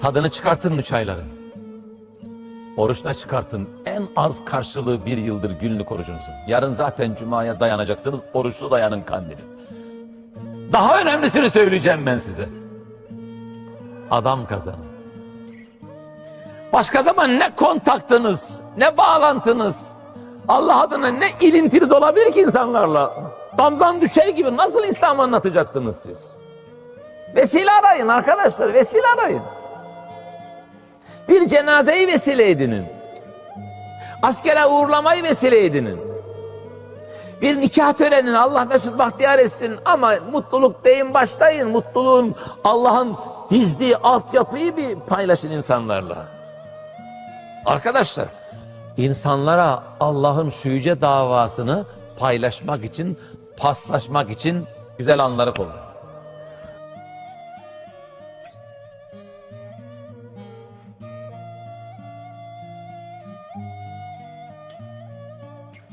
Tadını çıkartın mı çayların? Oruçla çıkartın. En az karşılığı 1 yıldır günlük orucunuzun. Yarın zaten cumaya dayanacaksınız. Oruçlu dayanın kandili. Daha önemlisini söyleyeceğim ben size. Adam kazanın. Başka zaman ne kontaktınız, ne bağlantınız, Allah adına ne ilintiniz olabilir ki insanlarla? Damdan düşer gibi nasıl İslam anlatacaksınız siz? Vesile arayın arkadaşlar, vesile arayın. Bir cenazeyi vesile edinin. Askere uğurlamayı vesile edinin. Bir nikah törenini Allah mesut bahtiyar etsin ama mutluluk deyin başlayın. Mutluluğun Allah'ın dizdiği altyapıyı bir paylaşın insanlarla. Arkadaşlar, insanlara Allah'ın şu yüce davasını paylaşmak için, paslaşmak için güzel anları kullanın.